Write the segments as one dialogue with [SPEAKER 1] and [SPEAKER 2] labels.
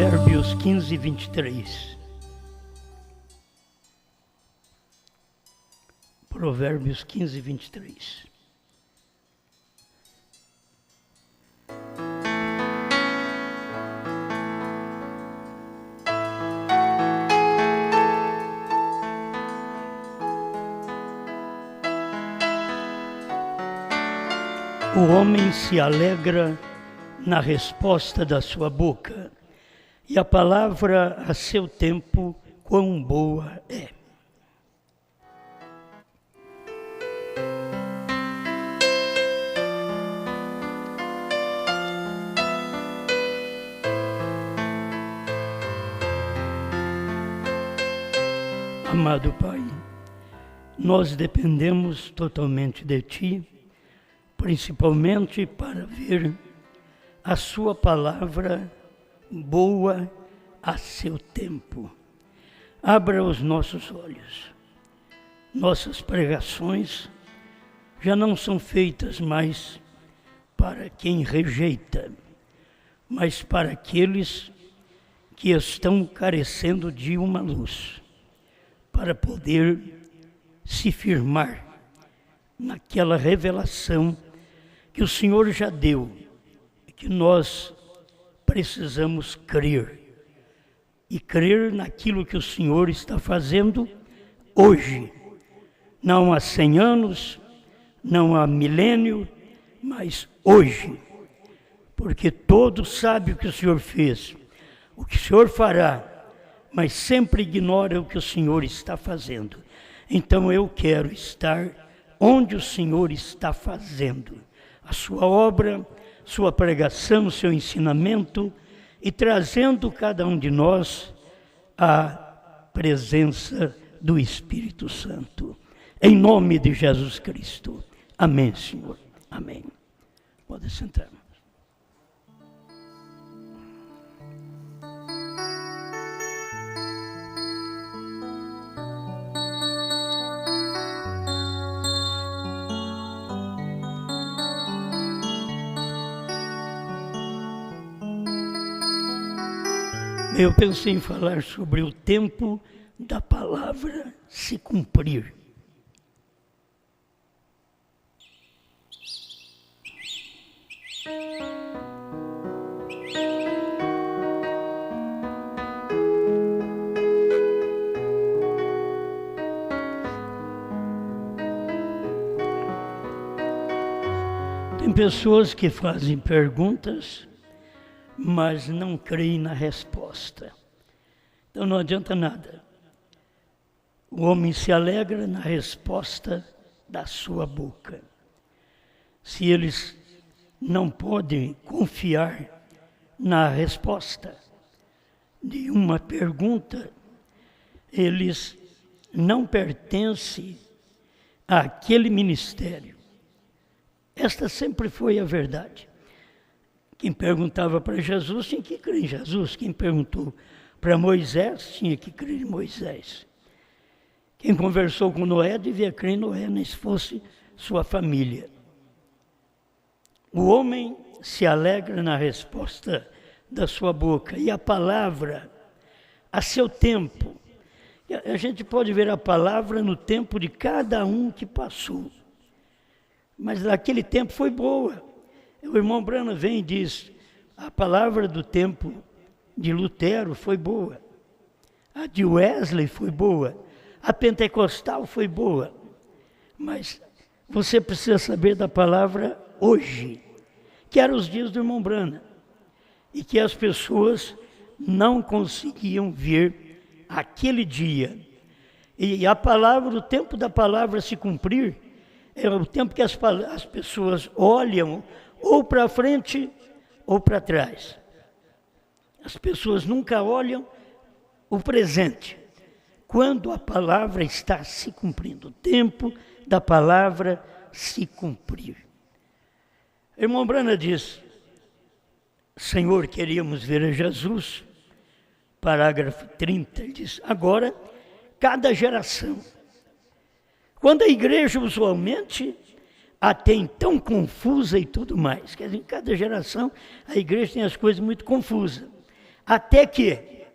[SPEAKER 1] Provérbios 15, 23. Provérbios 15, 23. O homem se alegra na resposta da sua boca, e a palavra a seu tempo, quão boa é. Amado Pai, nós dependemos totalmente de Ti, principalmente para ver a Sua palavra boa a seu tempo. Abra os nossos olhos. Nossas pregações já não são feitas mais para quem rejeita, mas para aqueles que estão carecendo de uma luz, para poder se firmar naquela revelação que o Senhor já deu, que nós precisamos crer, e crer naquilo que o Senhor está fazendo hoje, não há 100 anos, não há milênio, mas hoje, porque todos sabem o que o Senhor fez, o que o Senhor fará, mas sempre ignora o que o Senhor está fazendo. Então eu quero estar onde o Senhor está fazendo a sua obra, sua pregação, seu ensinamento, e trazendo cada um de nós à presença do Espírito Santo. Em nome de Jesus Cristo. Amém, Senhor. Amém. Pode sentar. Eu pensei em falar sobre o tempo da palavra se cumprir. Tem pessoas que fazem perguntas, mas não creem na resposta. Então não adianta nada. O homem se alegra na resposta da sua boca. Se eles não podem confiar na resposta de uma pergunta, eles não pertencem àquele ministério. Esta sempre foi a verdade. Quem perguntava para Jesus tinha que crer em Jesus. Quem perguntou para Moisés tinha que crer em Moisés. Quem conversou com Noé devia crer em Noé, nem se fosse sua família. O homem se alegra na resposta da sua boca, e a palavra a seu tempo. A gente pode ver a palavra no tempo de cada um que passou, mas naquele tempo foi boa. O irmão Branham vem e diz, a palavra do tempo de Lutero foi boa, a de Wesley foi boa, a pentecostal foi boa, mas você precisa saber da palavra hoje, que eram os dias do irmão Branham, e que as pessoas não conseguiam ver aquele dia. E a palavra, o tempo da palavra se cumprir, é o tempo que as pessoas olham ou para frente ou para trás. As pessoas nunca olham o presente, quando a palavra está se cumprindo, o tempo da palavra se cumprir. O irmão Branham diz, Senhor, queríamos ver a Jesus, parágrafo 30, ele diz, agora, cada geração, quando a igreja usualmente até então confusa e tudo mais. Quer dizer, em cada geração a igreja tem as coisas muito confusas. Até que,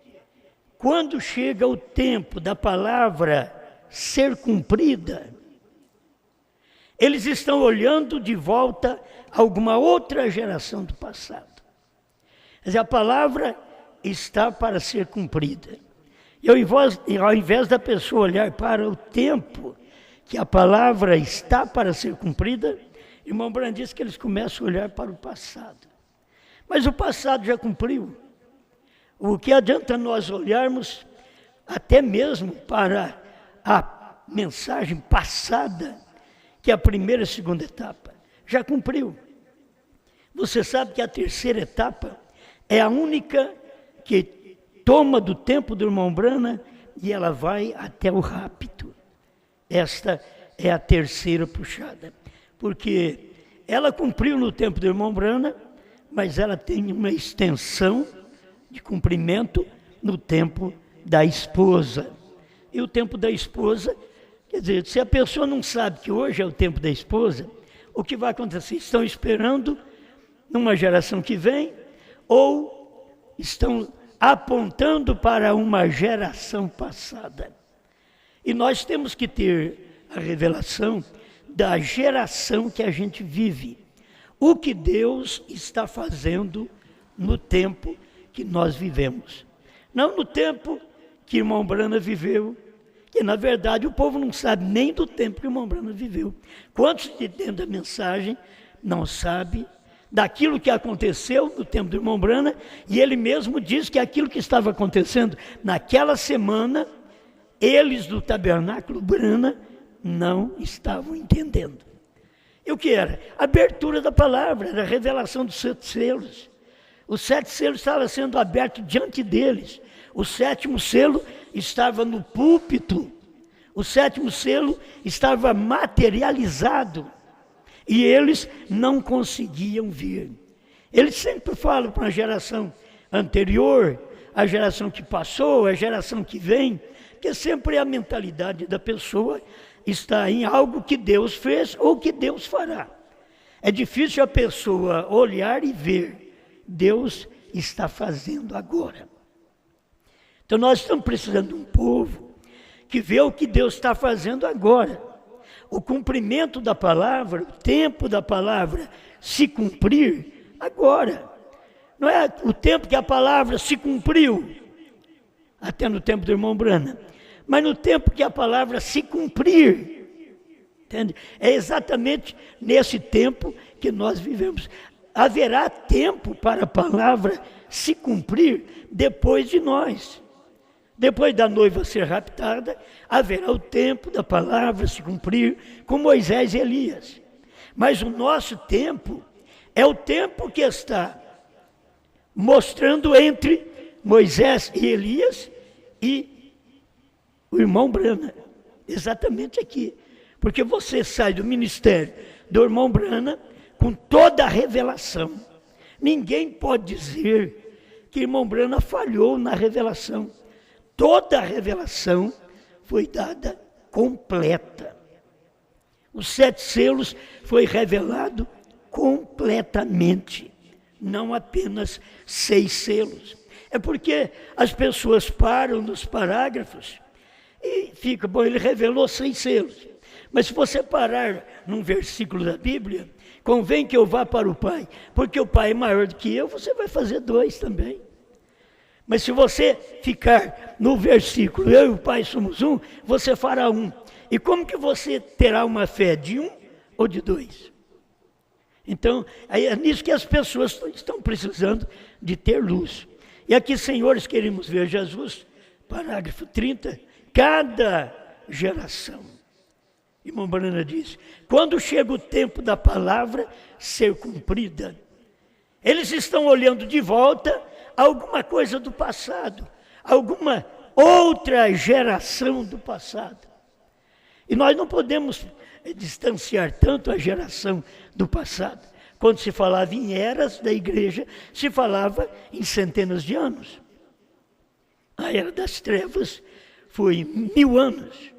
[SPEAKER 1] quando chega o tempo da palavra ser cumprida, eles estão olhando de volta a alguma outra geração do passado. Quer dizer, a palavra está para ser cumprida. E ao invés da pessoa olhar para o tempo que a palavra está para ser cumprida, irmão Branham diz que eles começam a olhar para o passado. Mas o passado já cumpriu. O que adianta nós olharmos até mesmo para a mensagem passada, que é a primeira e segunda etapa? Já cumpriu. Você sabe que a terceira etapa é a única que toma do tempo do irmão Branham e ela vai até o rapto. Esta é a terceira puxada, porque ela cumpriu no tempo do irmão Branham, mas ela tem uma extensão de cumprimento no tempo da esposa. E o tempo da esposa, quer dizer, se a pessoa não sabe que hoje é o tempo da esposa, o que vai acontecer? Estão esperando numa geração que vem, ou estão apontando para uma geração passada. E nós temos que ter a revelação da geração que a gente vive. O que Deus está fazendo no tempo que nós vivemos. Não no tempo que o irmão Branham viveu, que na verdade o povo não sabe nem do tempo que o irmão Branham viveu. Quantos de dentro da mensagem não sabe daquilo que aconteceu no tempo do irmão Branham, e ele mesmo diz que aquilo que estava acontecendo naquela semana, eles do tabernáculo Branham não estavam entendendo. E o que era? A abertura da palavra, era a revelação dos 7 selos. Os 7 selos estavam sendo abertos diante deles. O 7º selo estava no púlpito. O 7º selo estava materializado. E eles não conseguiam ver. Eles sempre falam para a geração anterior, a geração que passou, a geração que vem, que sempre a mentalidade da pessoa está em algo que Deus fez ou que Deus fará. É difícil a pessoa olhar e ver. Deus está fazendo agora. Então nós estamos precisando de um povo que vê o que Deus está fazendo agora. O cumprimento da palavra, o tempo da palavra se cumprir agora. Não é o tempo que a palavra se cumpriu, até no tempo do irmão Branham, mas no tempo que a palavra se cumprir. Entende? É exatamente nesse tempo que nós vivemos. Haverá tempo para a palavra se cumprir depois de nós. Depois da noiva ser raptada, haverá o tempo da palavra se cumprir com Moisés e Elias. Mas o nosso tempo é o tempo que está mostrando entre Moisés e Elias e o irmão Branham. Exatamente aqui. Porque você sai do ministério do irmão Branham com toda a revelação. Ninguém pode dizer que o irmão Branham falhou na revelação. Toda a revelação foi dada completa. Os 7 selos foi revelado completamente, não apenas 6 selos. É porque as pessoas param nos parágrafos e fica, bom, ele revelou 6 selos. Mas se você parar num versículo da Bíblia, convém que eu vá para o Pai, porque o Pai é maior do que eu, você vai fazer 2 também. Mas se você ficar no versículo, eu e o Pai somos um, você fará 1. E como que você terá uma fé de 1 ou de 2? Então, é nisso que as pessoas estão precisando de ter luz. E aqui, senhores, queremos ver Jesus, parágrafo 30, cada geração. Irmão Branham diz, quando chega o tempo da palavra ser cumprida, eles estão olhando de volta alguma coisa do passado, alguma outra geração do passado. E nós não podemos distanciar tanto a geração do passado. Quando se falava em eras da igreja, se falava em centenas de anos. A era das trevas foi 1000 anos.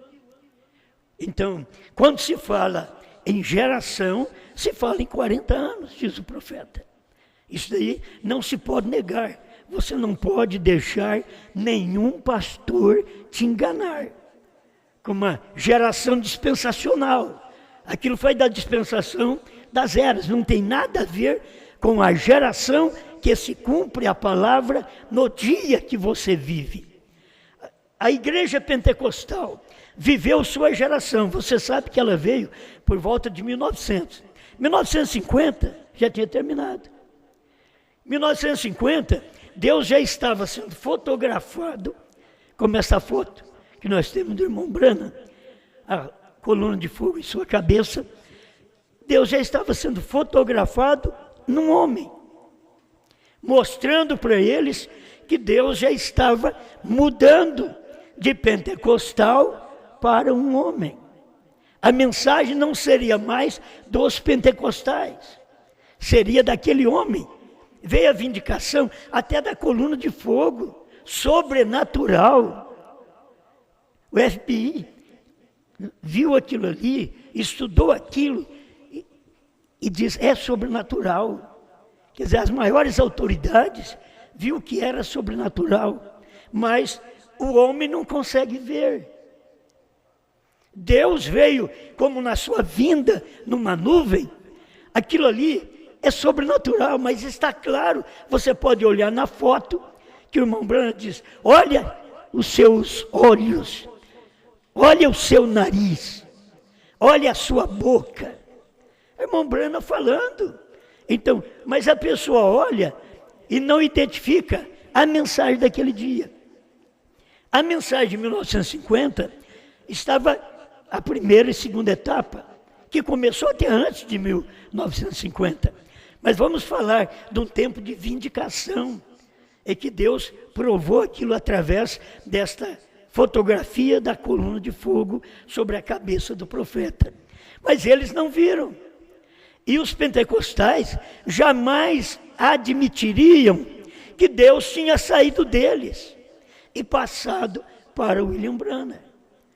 [SPEAKER 1] Então, quando se fala em geração, se fala em 40 anos, diz o profeta. Isso daí não se pode negar. você não pode deixar nenhum pastor te enganar. Com uma geração dispensacional. Aquilo foi da dispensação das eras, não tem nada a ver com a geração que se cumpre a palavra no dia que você vive. A igreja pentecostal viveu sua geração, você sabe que ela veio por volta de 1900. 1950 já tinha terminado. 1950, Deus já estava sendo fotografado, como essa foto que nós temos do irmão Branham, a coluna de fogo em sua cabeça. Deus já estava sendo fotografado num homem, mostrando para eles que Deus já estava mudando de pentecostal para um homem. A mensagem não seria mais dos pentecostais, seria daquele homem. Veio a vindicação até da coluna de fogo, sobrenatural. O FBI viu aquilo ali, estudou aquilo e diz, é sobrenatural. Quer dizer, as maiores autoridades viu que era sobrenatural, mas o homem não consegue ver. Deus veio como na sua vinda, numa nuvem. Aquilo ali é sobrenatural, mas está claro. Você pode olhar na foto, que o irmão Branham diz, olha os seus olhos, olha o seu nariz, olha a sua boca. O irmão Branham falando. Então, mas a pessoa olha e não identifica a mensagem daquele dia. A mensagem de 1950 estava a primeira e segunda etapa, que começou até antes de 1950. Mas vamos falar de um tempo de vindicação, é que Deus provou aquilo através desta fotografia da coluna de fogo sobre a cabeça do profeta. Mas eles não viram. E os pentecostais jamais admitiriam que Deus tinha saído deles e passado para William Branham,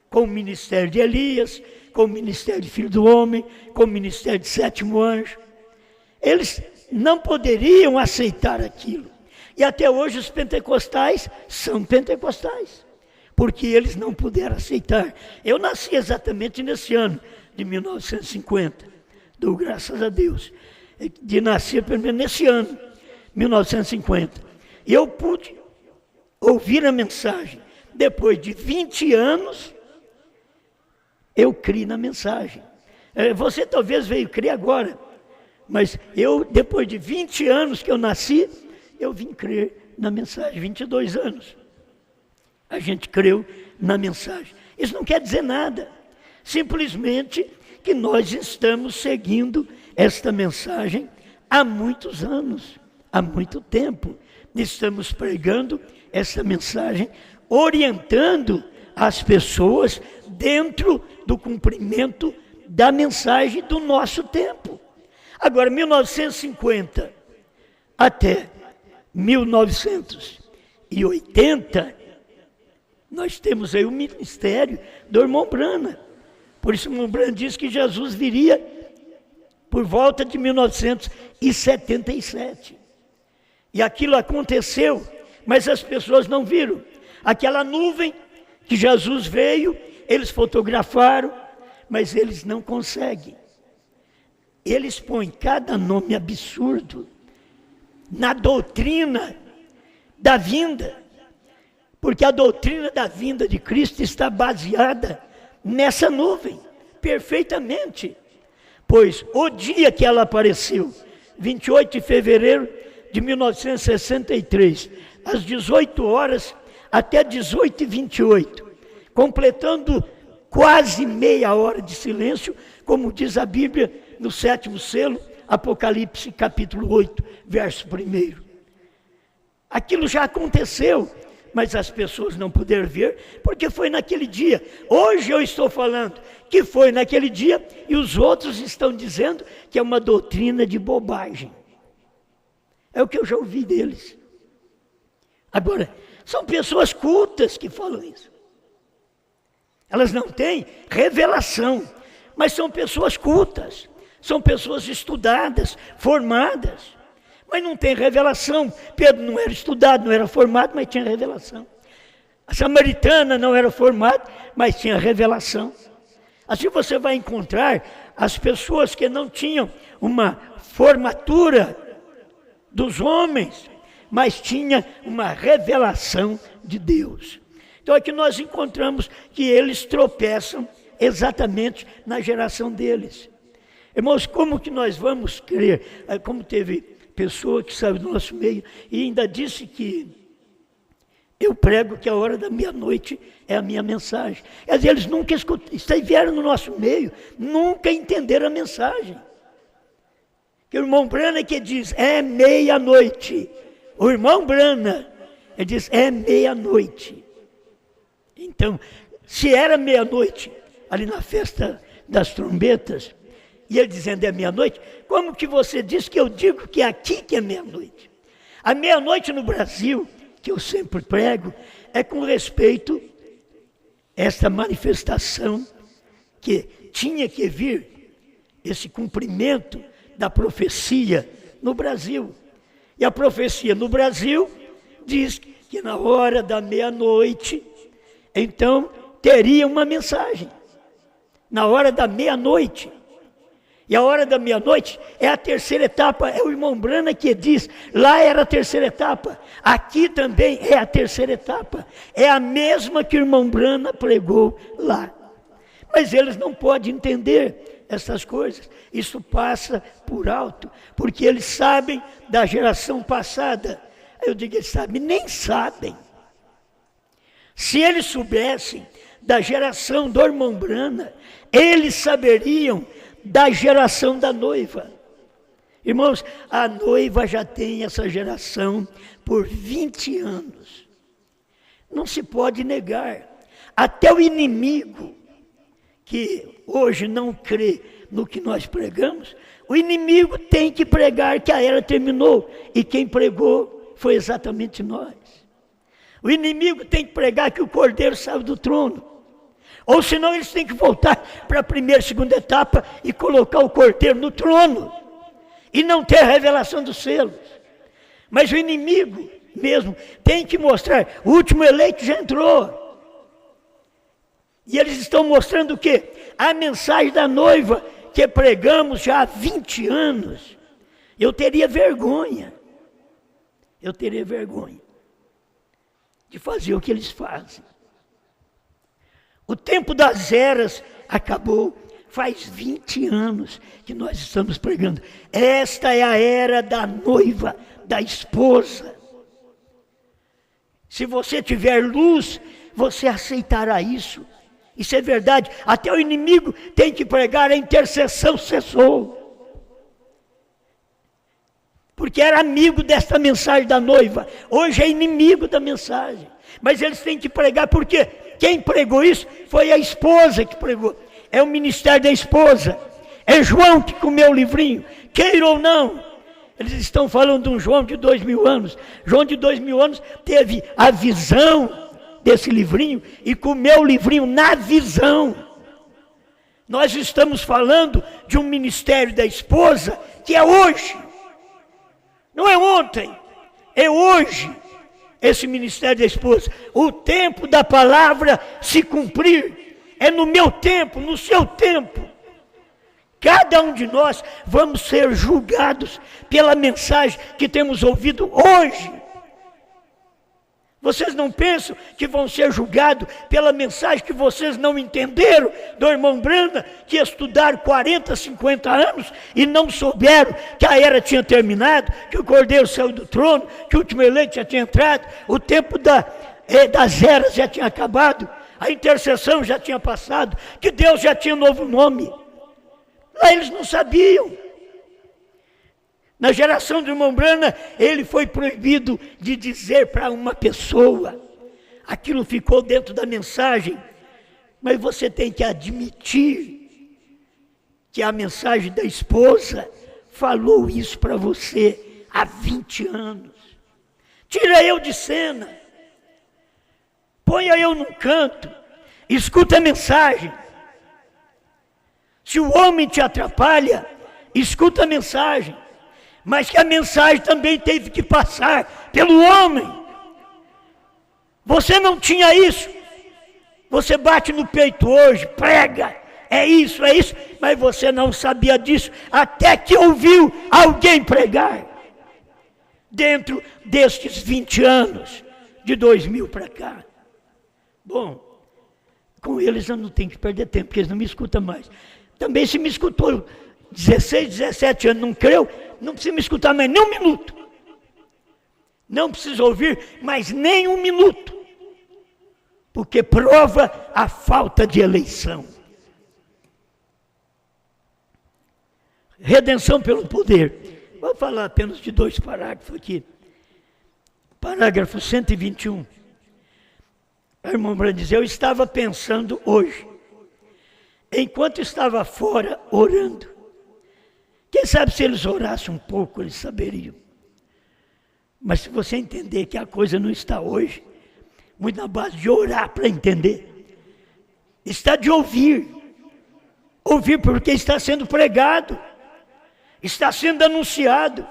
[SPEAKER 1] com o ministério de Elias, com o ministério de Filho do Homem, com o ministério de Sétimo Anjo. Eles não poderiam aceitar aquilo. E até hoje os pentecostais são pentecostais, porque eles não puderam aceitar. Eu nasci exatamente nesse ano de 1950. Dou graças a Deus de nascer pelo menos nesse ano, 1950. E eu pude ouvir a mensagem. Depois de 20 anos, eu criei na mensagem. Você talvez veio crer agora, mas eu, depois de 20 anos que eu nasci, eu vim crer na mensagem, 22 anos. A gente creu na mensagem. Isso não quer dizer nada, simplesmente que nós estamos seguindo esta mensagem há muitos anos, há muito tempo. Estamos pregando essa mensagem, orientando as pessoas dentro do cumprimento da mensagem do nosso tempo. Agora, 1950 até 1980, nós temos aí o ministério do irmão Branham. Por isso o irmão Branham diz que Jesus viria por volta de 1977. E aquilo aconteceu, mas as pessoas não viram. Aquela nuvem que Jesus veio, eles fotografaram, mas eles não conseguem. Eles põem cada nome absurdo na doutrina da vinda, porque a doutrina da vinda de Cristo está baseada nessa nuvem, perfeitamente. Pois o dia que ela apareceu, 28 de fevereiro de 1963, às 18 horas até 18h28, completando quase meia hora de silêncio, como diz a Bíblia no 7º selo, Apocalipse capítulo 8, verso 1. Aquilo já aconteceu, mas as pessoas não puderam ver, porque foi naquele dia. Hoje eu estou falando que foi naquele dia, e os outros estão dizendo que é uma doutrina de bobagem. É o que eu já ouvi deles. Agora, são pessoas cultas que falam isso. Elas não têm revelação, mas são pessoas cultas, são pessoas estudadas, formadas. Mas não tem revelação. Pedro não era estudado, não era formado, mas tinha revelação. A samaritana não era formada, mas tinha revelação. Assim você vai encontrar as pessoas que não tinham uma formatura dos homens, mas tinha uma revelação de Deus. Então aqui nós encontramos que eles tropeçam exatamente na geração deles. Irmãos, como que nós vamos crer? Como teve pessoa que saiu do nosso meio e ainda disse que eu prego que a hora da meia-noite é a minha mensagem. Quer dizer, eles nunca vieram no nosso meio, nunca entenderam a mensagem. Que o irmão Brana que diz, é meia-noite. O irmão Brana, ele diz, é meia-noite. Então, se era meia-noite, ali na festa das trombetas, e ele dizendo é meia-noite, como que você diz que eu digo que é aqui que é meia-noite? A meia-noite no Brasil, que eu sempre prego, é com respeito a esta manifestação que tinha que vir, esse cumprimento da profecia no Brasil. E a profecia no Brasil diz que na hora da meia-noite, então teria uma mensagem. Na hora da meia-noite. E a hora da meia-noite é a terceira etapa, é o irmão Brana que diz, lá era a terceira etapa, aqui também é a terceira etapa, é a mesma que o irmão Brana pregou lá. Mas eles não podem entender essas coisas, isso passa por alto, porque eles sabem da geração passada. Eu digo, eles sabem, nem sabem. Se eles soubessem da geração do irmão Brana, eles saberiam da geração da noiva. Irmãos, a noiva já tem essa geração por 20 anos. Não se pode negar. Até o inimigo, que hoje não crê no que nós pregamos, o inimigo tem que pregar que a era terminou. E quem pregou foi exatamente nós. O inimigo tem que pregar que o Cordeiro saiu do trono. Ou senão eles têm que voltar para a primeira e segunda etapa e colocar o Cordeiro no trono. E não ter a revelação dos selos. Mas o inimigo mesmo tem que mostrar, o último eleito já entrou. E eles estão mostrando o quê? A mensagem da noiva que pregamos já há 20 anos. Eu teria vergonha de fazer o que eles fazem. O tempo das eras acabou, faz 20 anos que nós estamos pregando. Esta é a era da noiva, da esposa. Se você tiver luz, você aceitará isso. Isso é verdade. Até o inimigo tem que pregar, a intercessão cessou. Porque era amigo desta mensagem da noiva. Hoje é inimigo da mensagem. Mas eles têm que pregar, porque quem pregou isso foi a esposa que pregou. É o ministério da esposa. É João que comeu o livrinho. Queira ou não. Eles estão falando de um João de 2000 anos. João de 2000 anos teve a visão desse livrinho e comeu o livrinho na visão. Nós estamos falando de um ministério da esposa que é hoje. Não é ontem, é hoje. Esse ministério da esposa, o tempo da palavra se cumprir, é no meu tempo, no seu tempo. Cada um de nós vamos ser julgados pela mensagem que temos ouvido hoje. Vocês não pensam que vão ser julgados pela mensagem que vocês não entenderam do irmão Brana, que estudaram 40, 50 anos e não souberam que a era tinha terminado, que o Cordeiro saiu do trono, que o último eleito já tinha entrado, o tempo das eras já tinha acabado, a intercessão já tinha passado, que Deus já tinha um novo nome. Lá eles não sabiam. Na geração do irmão Brana, ele foi proibido de dizer para uma pessoa. Aquilo ficou dentro da mensagem. Mas você tem que admitir que a mensagem da esposa falou isso para você há 20 anos. Tira eu de cena. Ponha eu num canto. Escuta a mensagem. Se o homem te atrapalha, escuta a mensagem. mas que a mensagem também teve que passar pelo homem. Você não tinha isso. Você bate no peito hoje, prega, é isso, mas você não sabia disso até que ouviu alguém pregar. Dentro destes 20 anos, de 2000 para cá. Bom, com eles eu não tenho que perder tempo, porque eles não me escutam mais. Também se me escutou 16, 17 anos, não creu, não precisa me escutar mais nem um minuto. Não precisa ouvir mais nem um minuto. Porque prova a falta de eleição. Redenção pelo poder. Vou falar apenas de 2 parágrafos aqui. Parágrafo 121. A irmã Brand diz, eu estava pensando hoje, enquanto estava fora orando. Quem sabe se eles orassem um pouco, eles saberiam. Mas se você entender que a coisa não está hoje, muito na base de orar para entender, está de ouvir. Ouvir porque está sendo pregado, está sendo anunciado.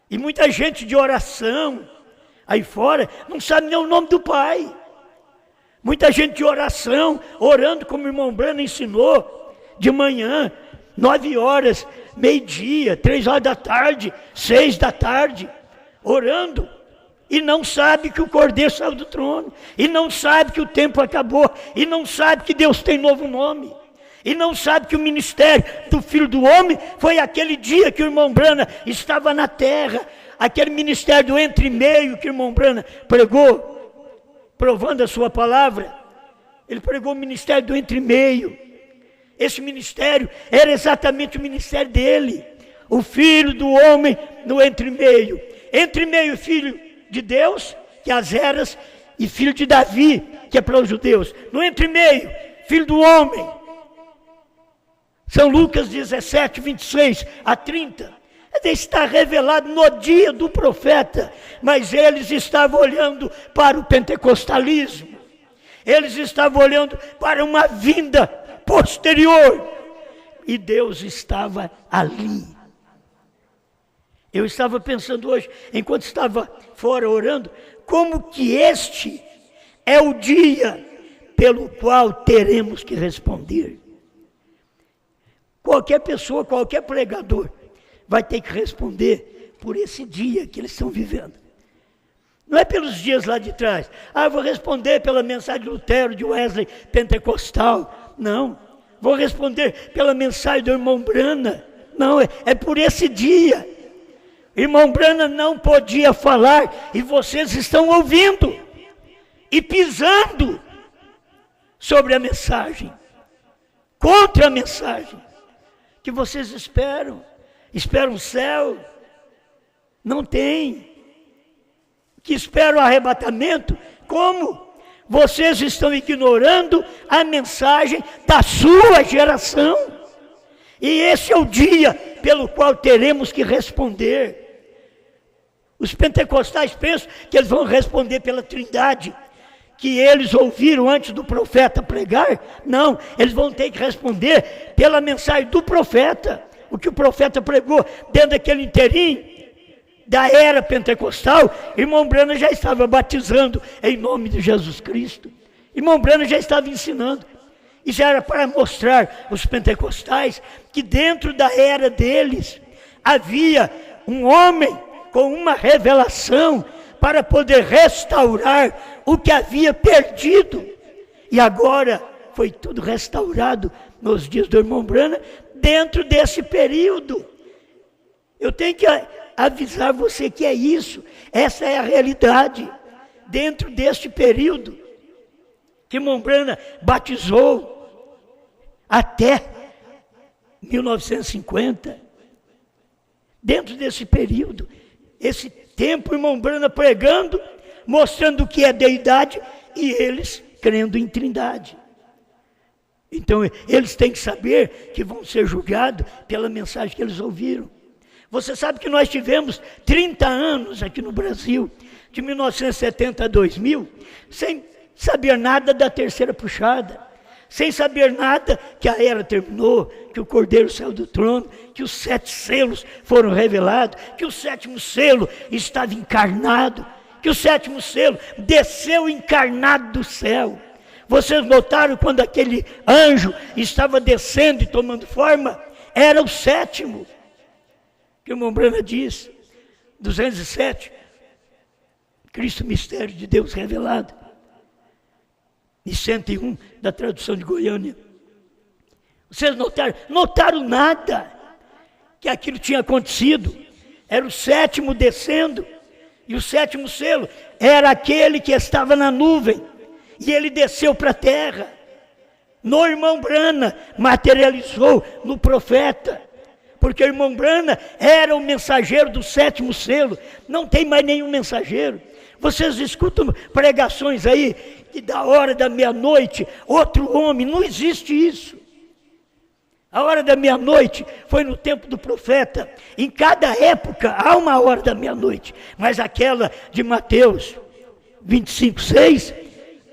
[SPEAKER 1] E muita gente de oração aí fora não sabe nem o nome do Pai. Muita gente de oração, orando como o irmão Brano ensinou, de manhã, 9 horas, meio-dia, 3 horas da tarde, 6 da tarde, orando. E não sabe que o Cordeiro saiu do trono, e não sabe que o tempo acabou, e não sabe que Deus tem novo nome, e não sabe que o ministério do Filho do Homem foi aquele dia que o irmão Brana estava na terra, aquele ministério do entre e meio que o irmão Brana pregou, provando a sua palavra. Ele pregou o ministério do entre e meio. Esse ministério era exatamente o ministério dele, o Filho do Homem no entre e meio. Entre e meio, filho de Deus, que é as eras, e filho de Davi, que é para os judeus. No entre e meio, filho do homem. São Lucas 17, 26 a 30. Está revelado no dia do profeta, mas eles estavam olhando para o pentecostalismo. Eles estavam olhando para uma vinda posterior. E Deus estava ali. Eu estava pensando hoje, enquanto estava fora orando, como que este é o dia pelo qual teremos que responder. Qualquer pessoa, qualquer pregador vai ter que responder por esse dia que eles estão vivendo. Não é pelos dias lá de trás. Eu vou responder pela mensagem de Lutero, de Wesley, pentecostal. Não. Vou responder pela mensagem do irmão Brana. Não, é por esse dia. Irmão Brana não podia falar e vocês estão ouvindo e pisando sobre a mensagem, contra a mensagem que vocês esperam o céu, não tem, que espera o arrebatamento. Como? Vocês estão ignorando a mensagem da sua geração, e esse é o dia pelo qual teremos que responder. Os pentecostais pensam que eles vão responder pela Trindade, que eles ouviram antes do profeta pregar. Não, eles vão ter que responder pela mensagem do profeta, o que o profeta pregou dentro daquele inteirinho da era pentecostal. Irmão Brana já estava batizando em nome de Jesus Cristo. Irmão Brana já estava ensinando. E já era para mostrar aos pentecostais que dentro da era deles havia um homem com uma revelação para poder restaurar o que havia perdido. E agora foi tudo restaurado nos dias do irmão Brana, dentro desse período. Eu tenho que avisar você que é isso, essa é a realidade. Dentro deste período que irmão Brana batizou até 1950, dentro desse período, esse tempo, o irmão Brana pregando, mostrando o que é deidade, e eles crendo em trindade. Então, eles têm que saber que vão ser julgados pela mensagem que eles ouviram. Você sabe que nós tivemos 30 anos aqui no Brasil, de 1970 a 2000, sem saber nada da terceira puxada, sem saber nada, que a era terminou, que o Cordeiro saiu do trono, que os 7 selos foram revelados, que o 7º selo estava encarnado, que o 7º selo desceu encarnado do céu. Vocês notaram quando aquele anjo estava descendo e tomando forma? Era o 7º, que o Mombrana diz, 207, Cristo mistério de Deus revelado. E 101 da tradução de Goiânia. Vocês notaram nada que aquilo tinha acontecido. Era o 7º descendo, e o 7º selo era aquele que estava na nuvem, e ele desceu para a terra. No irmão Brana materializou no profeta, porque o irmão Brana era o mensageiro do 7º selo. Não tem mais nenhum mensageiro. Vocês escutam pregações aí, que da hora da meia-noite, outro homem, não existe isso. A hora da meia-noite foi no tempo do profeta. Em cada época há uma hora da meia-noite, mas aquela de Mateus 25:6,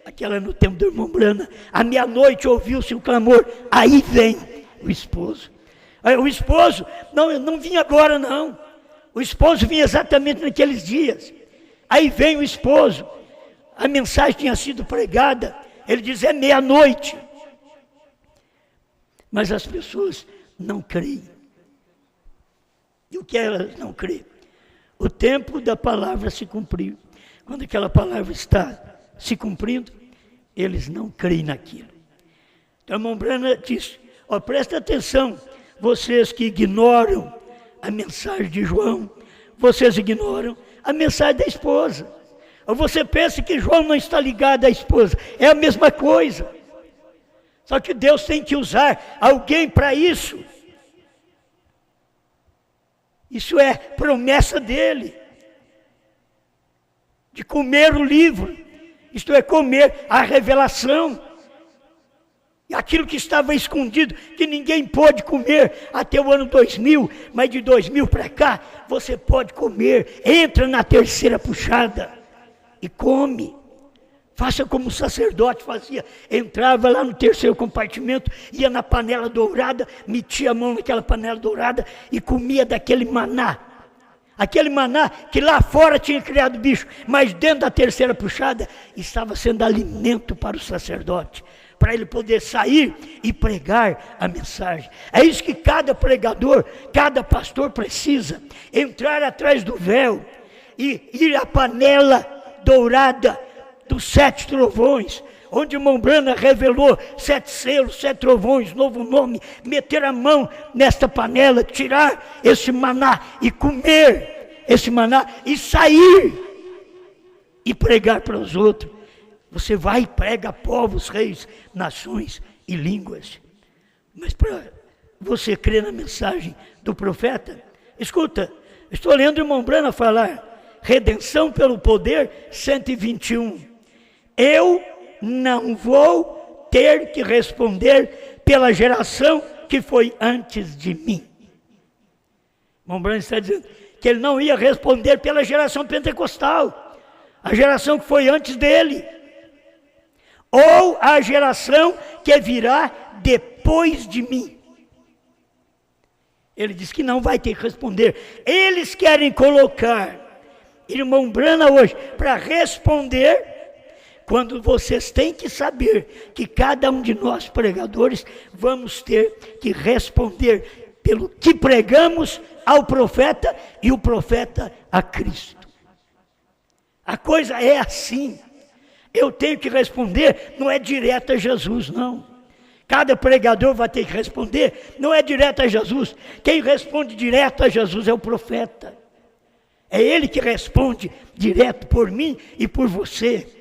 [SPEAKER 1] aquela no tempo do irmão Brana, à meia-noite ouviu-se o clamor, aí vem o esposo. O esposo não vinha agora não, o esposo vinha exatamente naqueles dias. Aí vem o esposo, a mensagem tinha sido pregada, ele diz, é meia-noite. Mas as pessoas não creem. E o que elas não creem? O tempo da palavra se cumpriu. Quando aquela palavra está se cumprindo, eles não creem naquilo. Então, a irmã Brana diz, presta atenção, vocês que ignoram a mensagem de João, vocês ignoram a mensagem da esposa. Ou você pensa que João não está ligado à esposa, é a mesma coisa. Só que Deus tem que usar alguém para isso. Isso é promessa dele. De comer o livro, isto é, comer a revelação. E aquilo que estava escondido, que ninguém pôde comer até o ano 2000, mas de 2000 para cá, você pode comer. Entra na terceira puxada e come. Faça como o sacerdote fazia, entrava lá no terceiro compartimento, ia na panela dourada, metia a mão naquela panela dourada e comia daquele maná. Aquele maná que lá fora tinha criado bicho, mas dentro da terceira puxada estava sendo alimento para o sacerdote, para ele poder sair e pregar a mensagem. É isso que cada pregador, cada pastor precisa, entrar atrás do véu e ir à panela dourada dos 7 trovões, onde o irmão Brana revelou 7 selos, 7 trovões, novo nome, meter a mão nesta panela, tirar esse maná e comer esse maná e sair e pregar para os outros. Você vai e prega a povos, reis, nações e línguas. Mas para você crer na mensagem do profeta, escuta, estou lendo o irmão Brana falar, redenção pelo poder, 121. Eu não vou ter que responder pela geração que foi antes de mim. O irmão Brana está dizendo que ele não ia responder pela geração pentecostal, a geração que foi antes dele, ou a geração que virá depois de mim. Ele diz que não vai ter que responder. Eles querem colocar irmão Brana hoje para responder, quando vocês têm que saber que cada um de nós pregadores vamos ter que responder pelo que pregamos ao profeta e o profeta a Cristo. A coisa é assim. Eu tenho que responder, não é direto a Jesus, não. Cada pregador vai ter que responder, não é direto a Jesus. Quem responde direto a Jesus é o profeta. É ele que responde direto por mim e por você.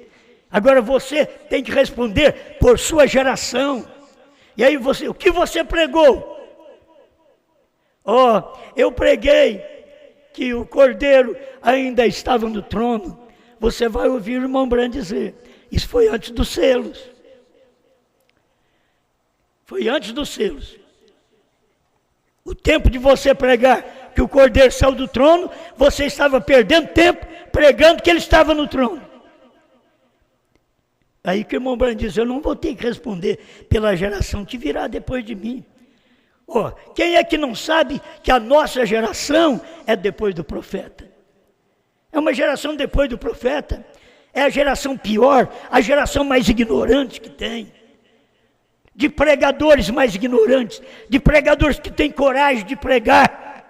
[SPEAKER 1] Agora você tem que responder por sua geração. E aí você, o que você pregou? Eu preguei que o Cordeiro ainda estava no trono. Você vai ouvir o irmão Brana dizer, isso foi antes dos selos. Foi antes dos selos. O tempo de você pregar que o Cordeiro saiu do trono, você estava perdendo tempo pregando que ele estava no trono. Aí que o irmão Branham diz, eu não vou ter que responder pela geração que virá depois de mim. Oh, quem é que não sabe que a nossa geração é depois do profeta? É uma geração depois do profeta. É a geração pior, a geração mais ignorante que tem. De pregadores mais ignorantes, de pregadores que têm coragem de pregar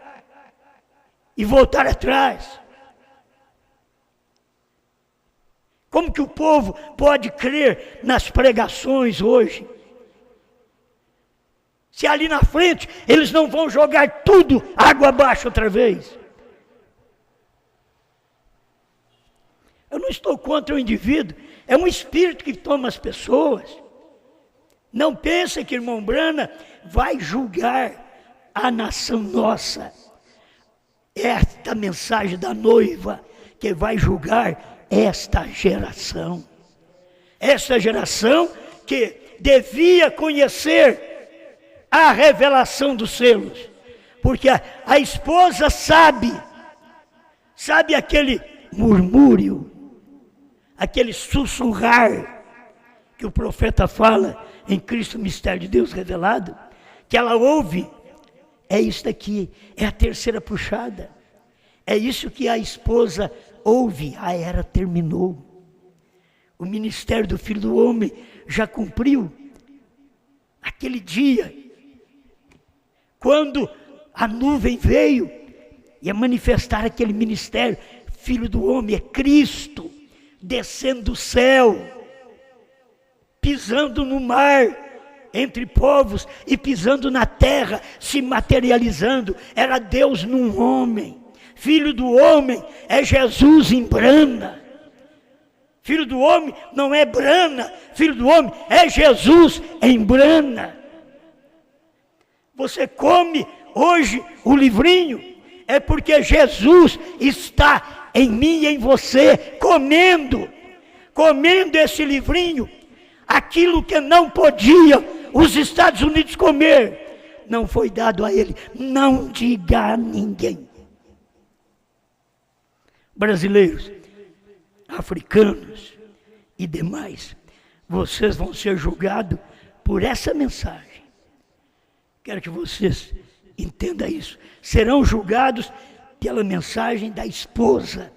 [SPEAKER 1] e voltar atrás. Como que o povo pode crer nas pregações hoje? Se ali na frente eles não vão jogar tudo água abaixo outra vez. Eu não estou contra o indivíduo, é um espírito que toma as pessoas. Não pense que irmão Branham vai julgar a nação nossa. Esta mensagem da noiva que vai julgar esta geração. Esta geração que devia conhecer a revelação dos selos. Porque a esposa sabe aquele murmúrio, aquele sussurrar que o profeta fala em Cristo, mistério de Deus revelado, que ela ouve, é isso aqui, é a terceira puxada, é isso que a esposa ouve, a era terminou, o ministério do Filho do Homem já cumpriu, aquele dia, quando a nuvem veio, ia manifestar aquele ministério, Filho do Homem é Cristo, descendo do céu, pisando no mar, entre povos, e pisando na terra, se materializando, era Deus num homem, Filho do Homem é Jesus em Brana, Filho do Homem não é Brana, Filho do Homem é Jesus em Brana. Você come hoje o livrinho, é porque Jesus está em mim e em você, comendo esse livrinho, aquilo que não podia os Estados Unidos comer, não foi dado a ele, não diga a ninguém. Brasileiros, africanos e demais, vocês vão ser julgados por essa mensagem. Quero que vocês entendam isso. Serão julgados pela mensagem da esposa,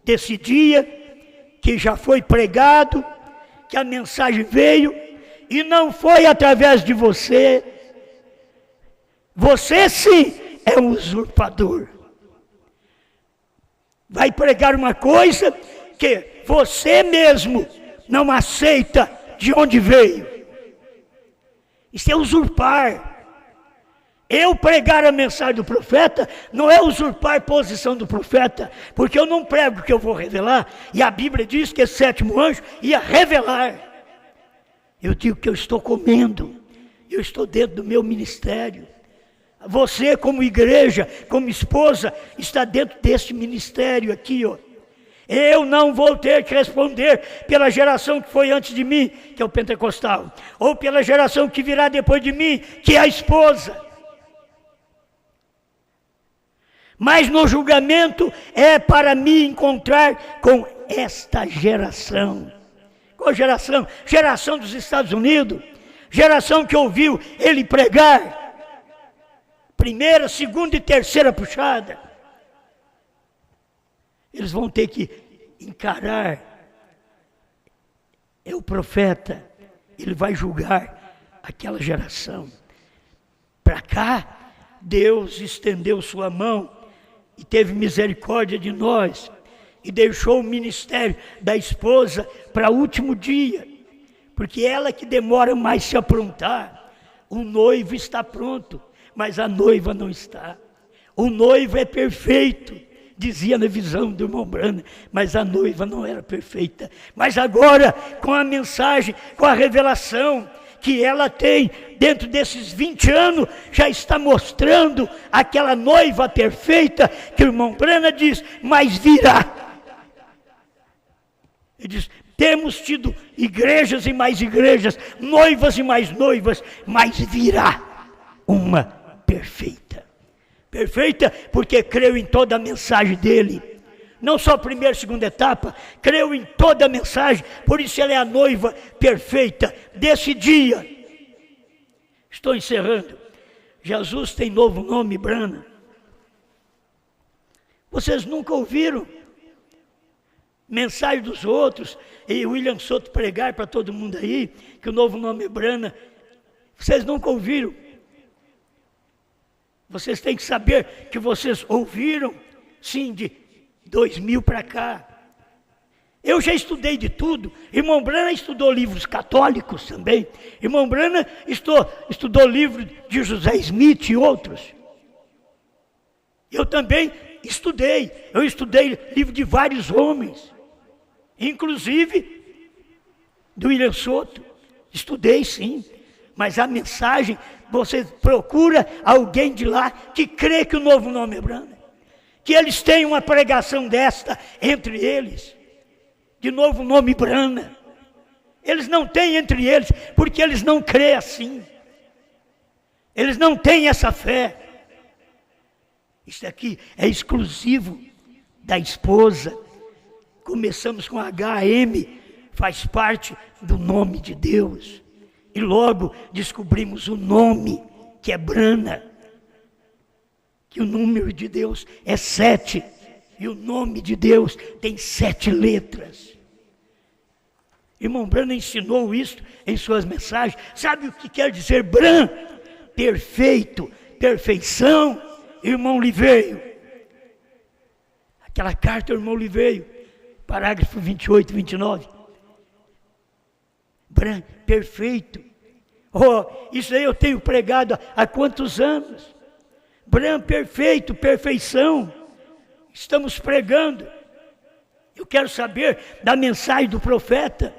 [SPEAKER 1] desse dia que já foi pregado, que a mensagem veio, e não foi através de você. Você sim é um usurpador. Vai pregar uma coisa que você mesmo não aceita de onde veio. Isso é usurpar. Eu pregar a mensagem do profeta não é usurpar a posição do profeta, porque eu não prego o que eu vou revelar, e a Bíblia diz que esse sétimo anjo ia revelar. Eu digo que eu estou comendo, eu estou dentro do meu ministério. Você, como igreja, como esposa, está dentro deste ministério aqui, ó. Eu não vou ter que responder pela geração que foi antes de mim, que é o pentecostal, ou pela geração que virá depois de mim, que é a esposa. Mas no julgamento é para me encontrar com esta geração. Qual geração? Geração dos Estados Unidos, geração que ouviu ele pregar, primeira, segunda e terceira puxada. Eles vão ter que encarar, é o profeta, ele vai julgar aquela geração. Para cá, Deus estendeu sua mão e teve misericórdia de nós, e deixou o ministério da esposa para o último dia, porque ela que demora mais se aprontar. O noivo está pronto, mas a noiva não está. O noivo é perfeito, dizia na visão do irmão Branham, mas a noiva não era perfeita. Mas agora, com a mensagem, com a revelação que ela tem dentro desses 20 anos, já está mostrando aquela noiva perfeita que o irmão Branham diz, mas virá. Ele diz, temos tido igrejas e mais igrejas, noivas e mais noivas, mas virá uma perfeita. Perfeita porque creu em toda a mensagem dele. não só a primeira e segunda etapa, creu em toda a mensagem, por isso ela é a noiva perfeita desse dia. Estou encerrando. Jesus tem novo nome, Brana. Vocês nunca ouviram mensagem dos outros, e William Soto pregar para todo mundo aí, que o novo nome é Brana. Vocês nunca ouviram? Vocês têm que saber que vocês ouviram, sim, de 2000 para cá. Eu já estudei de tudo. Irmão Brana estudou livros católicos também. Irmão Brana estudou livro de José Smith e outros. Eu também estudei. Eu estudei livro de vários homens, inclusive do William Soto. Estudei, sim. Mas a mensagem, você procura alguém de lá que crê que o novo nome é Brana. Que eles têm uma pregação desta entre eles. De novo nome Brana. Eles não têm entre eles, porque eles não creem assim. Eles não têm essa fé. Isso aqui é exclusivo da esposa. Começamos com HM, faz parte do nome de Deus. E logo descobrimos o nome, que é Brana. Que o número de Deus é 7. E o nome de Deus tem 7 letras. Irmão Brana ensinou isso em suas mensagens. Sabe o que quer dizer Bran? Perfeito, perfeição. Irmão Liveio. Aquela carta, irmão Liveio. Parágrafo 28 e 29. Bran, perfeito. Oh, isso aí eu tenho pregado há quantos anos? Bran, perfeito, perfeição. Estamos pregando. Eu quero saber da mensagem do profeta.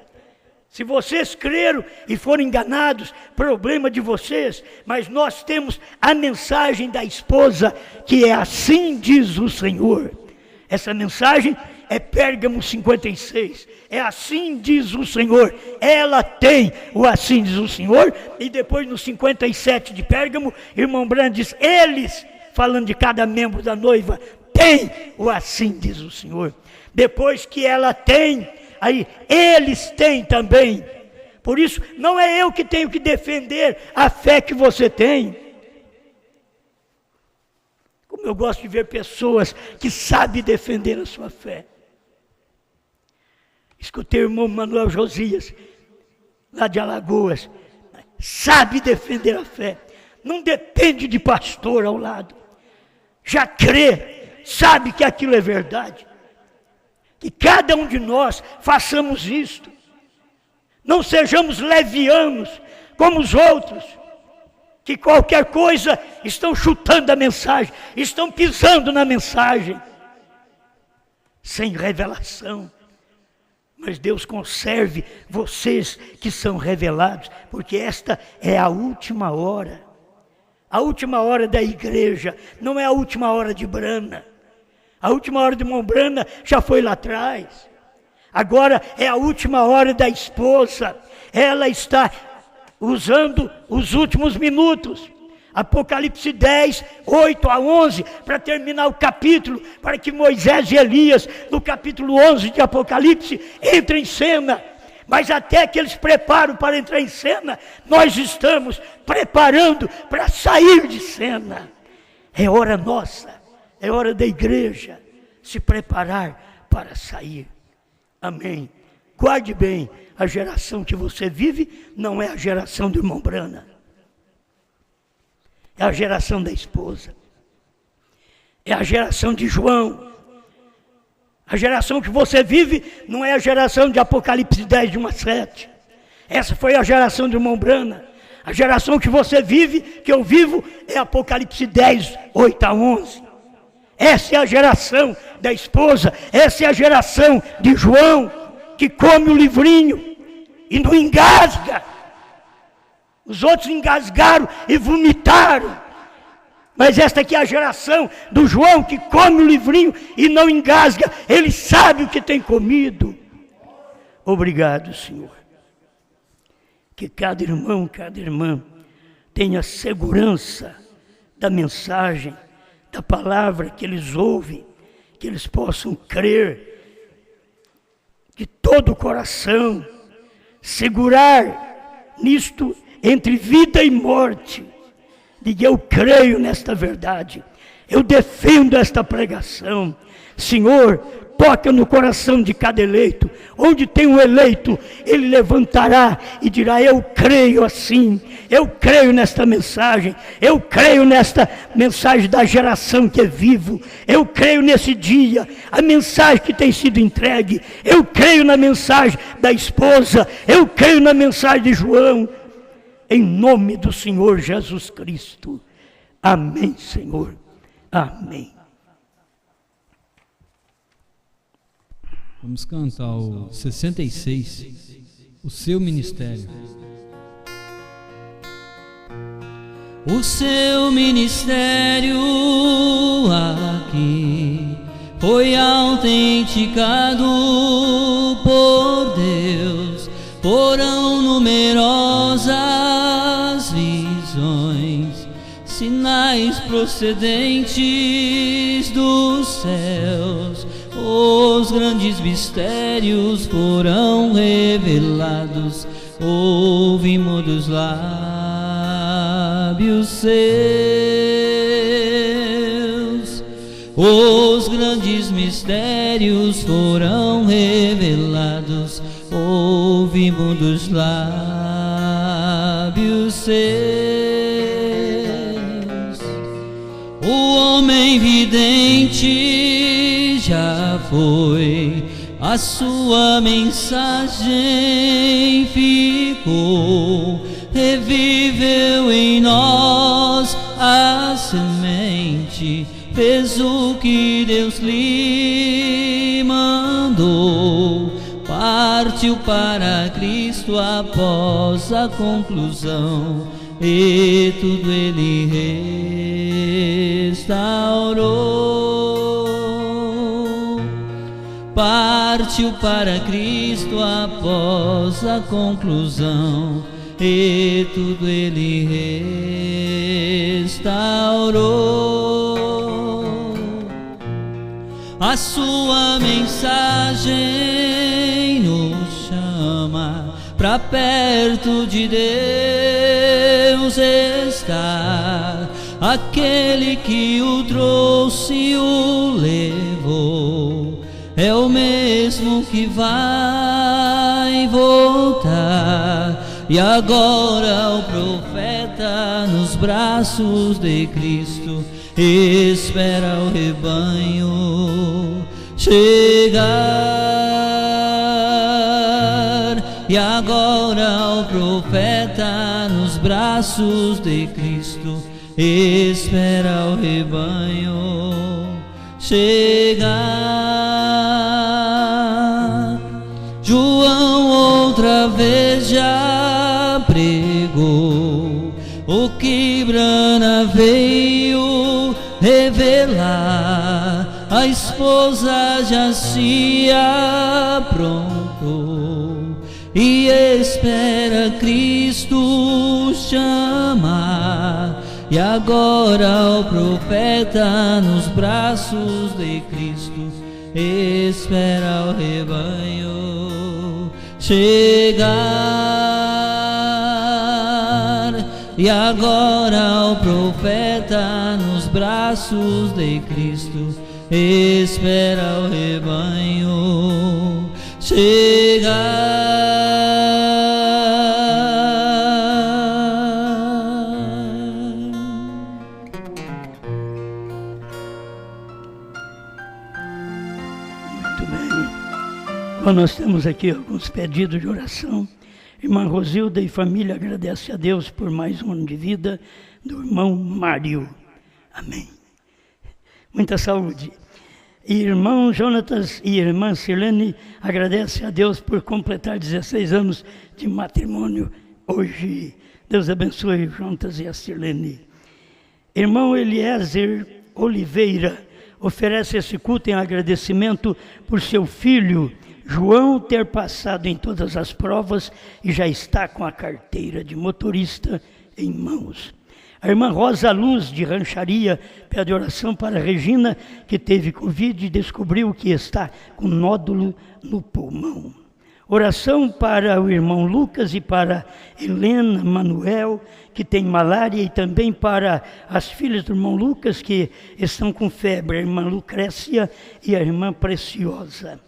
[SPEAKER 1] Se vocês creram e foram enganados, problema de vocês. Mas nós temos a mensagem da esposa, que é assim diz o Senhor. Essa mensagem é Pérgamo 56. É assim diz o Senhor. Ela tem o assim diz o Senhor. E depois no 57 de Pérgamo, irmão Brana diz, eles, falando de cada membro da noiva, tem o assim diz o Senhor. Depois que ela tem, aí eles têm também. Por isso, não é eu que tenho que defender a fé que você tem. Como eu gosto de ver pessoas que sabem defender a sua fé. Escutei o irmão Manuel Josias, lá de Alagoas. Sabe defender a fé. Não depende de pastor ao lado. Já crê, sabe que aquilo é verdade. Que cada um de nós façamos isto. Não sejamos levianos como os outros, que qualquer coisa estão chutando a mensagem, estão pisando na mensagem, sem revelação. Mas Deus conserve vocês que são revelados, porque esta é a última hora. A última hora da igreja, não é a última hora de Brana. A última hora de irmão Brana já foi lá atrás. Agora é a última hora da esposa. Ela está usando os últimos minutos. Apocalipse 10, 8 a 11, para terminar o capítulo, para que Moisés e Elias, no capítulo 11 de Apocalipse, entrem em cena. Mas até que eles preparam para entrar em cena, nós estamos preparando para sair de cena. É hora nossa, é hora da igreja se preparar para sair. Amém. Guarde bem, a geração que você vive não é a geração do irmão Brana. É a geração da esposa. É a geração de João. A geração que você vive não é a geração de Apocalipse 10, de 1 a 7. Essa foi a geração do irmão Brana. A geração que você vive, que eu vivo, é Apocalipse 10, 8 a 11. Essa é a geração da esposa. Essa é a geração de João, que come o livrinho e não engasga. Os outros engasgaram e vomitaram. Mas esta aqui é a geração do João, que come o livrinho e não engasga. Ele sabe o que tem comido. Obrigado, Senhor. Que cada irmão, cada irmã tenha segurança da mensagem, da palavra que eles ouvem. que eles possam crer de todo o coração, segurar nisto entre vida e morte. Diga: eu creio nesta verdade, eu defendo esta pregação. Senhor, toca no coração de cada eleito. Onde tem um eleito, ele levantará e dirá: eu creio assim, eu creio nesta mensagem, eu creio nesta mensagem da geração que é vivo, eu creio nesse dia, a mensagem que tem sido entregue, eu creio na mensagem da esposa, eu creio na mensagem de João, em nome do Senhor Jesus Cristo. Amém, Senhor. Amém.
[SPEAKER 2] Vamos cantar o 66, o seu ministério. O seu ministério aqui foi autenticado por Deus. Foram numerosas visões, sinais procedentes dos céus. Os grandes mistérios foram revelados, ouvimos dos lábios seus. Os grandes mistérios foram revelados, ouvimos dos lábios seus. O homem vidente já foi, a sua mensagem ficou, reviveu em nós a semente, fez o que Deus lhe mandou, partiu para Cristo após a conclusão, e tudo ele restaurou. Partiu para Cristo após a conclusão, e tudo ele restaurou. A sua mensagem nos chama pra perto de Deus estar. Aquele que o trouxe e o levou é o mesmo que vai voltar. E agora o profeta nos braços de Cristo espera o rebanho chegar. E agora o profeta nos braços de Cristo espera o rebanho chegar. João outra vez já pregou o que Brana veio revelar. A esposa já se aprontou e espera Cristo chamar. E agora o profeta nos braços de Cristo espera o rebanho chegar. E agora o profeta nos braços de Cristo espera o rebanho chegar.
[SPEAKER 1] Bom, nós temos aqui alguns pedidos de oração. Irmã Rosilda e família agradece a Deus por mais um ano de vida do irmão Mário. Amém. Muita saúde. E irmão Jonatas e irmã Sirlene agradece a Deus por completar 16 anos de matrimônio hoje. Deus abençoe Jonatas e a Sirlene. Irmão Eliezer Oliveira oferece esse culto em agradecimento por seu filho João ter passado em todas as provas e já está com a carteira de motorista em mãos. A irmã Rosa Luz, de Rancharia, pede oração para a Regina, que teve Covid e descobriu que está com nódulo no pulmão. Oração para o irmão Lucas e para Helena Manuel, que tem malária, e também para as filhas do irmão Lucas, que estão com febre, a irmã Lucrécia e a irmã Preciosa.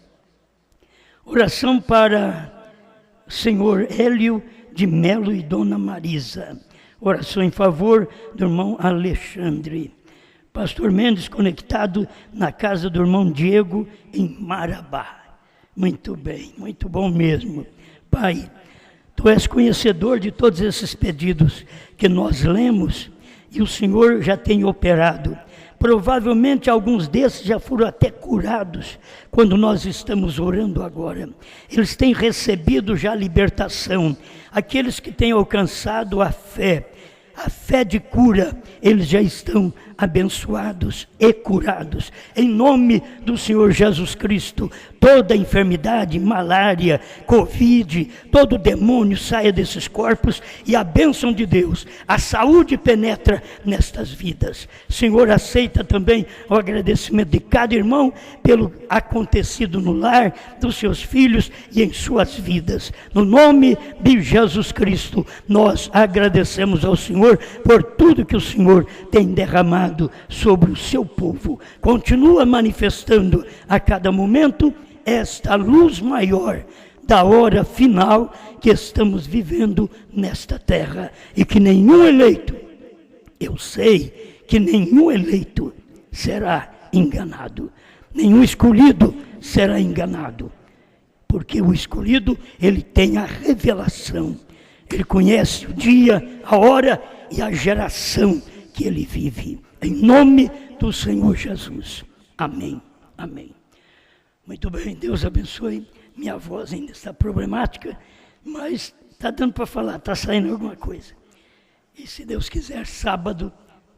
[SPEAKER 1] Oração para o senhor Hélio de Melo e dona Marisa. Oração em favor do irmão Alexandre. Pastor Mendes conectado na casa do irmão Diego, em Marabá. Muito bem, muito bom mesmo. Pai, Tu és conhecedor de todos esses pedidos que nós lemos e o Senhor já tem operado. Provavelmente alguns desses já foram até curados quando nós estamos orando agora. Eles têm recebido já a libertação. Aqueles que têm alcançado a fé de cura, eles já estão abençoados e curados. Em nome do Senhor Jesus Cristo, toda enfermidade, malária, Covid, todo demônio saia desses corpos e a bênção de Deus, a saúde penetra nestas vidas. Senhor, aceita também o agradecimento de cada irmão pelo acontecido no lar dos seus filhos e em suas vidas. No nome de Jesus Cristo, nós agradecemos ao Senhor por tudo que o Senhor tem derramado sobre o seu povo. Continua manifestando a cada momento esta luz maior da hora final que estamos vivendo nesta terra. E que nenhum eleito, eu sei que nenhum eleito será enganado. Nenhum escolhido será enganado. Porque o escolhido, ele tem a revelação. Ele conhece o dia, a hora e a geração que ele vive. Em nome do Senhor Jesus. Amém. Amém. Muito bem, Deus abençoe. Minha voz ainda está problemática, mas está dando para falar, está saindo alguma coisa. E se Deus quiser, sábado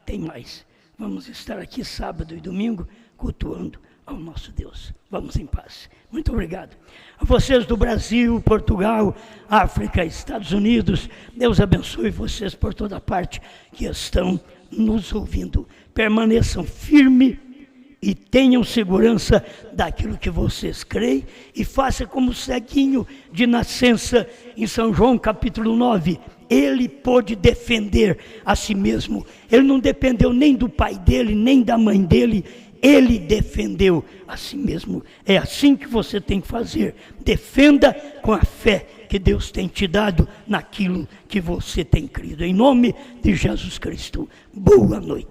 [SPEAKER 1] tem mais. Vamos estar aqui sábado e domingo cultuando ao nosso Deus. Vamos em paz. Muito obrigado. A vocês do Brasil, Portugal, África, Estados Unidos, Deus abençoe vocês por toda parte que estão nos ouvindo. Permaneçam firmes e tenham segurança daquilo que vocês creem e faça como o ceguinho de nascença em São João capítulo 9. Ele pôde defender a si mesmo. Ele não dependeu nem do pai dele, nem da mãe dele. Ele defendeu a si mesmo. É assim que você tem que fazer. Defenda com a fé que Deus tem te dado naquilo que você tem crido. Em nome de Jesus Cristo. Boa noite.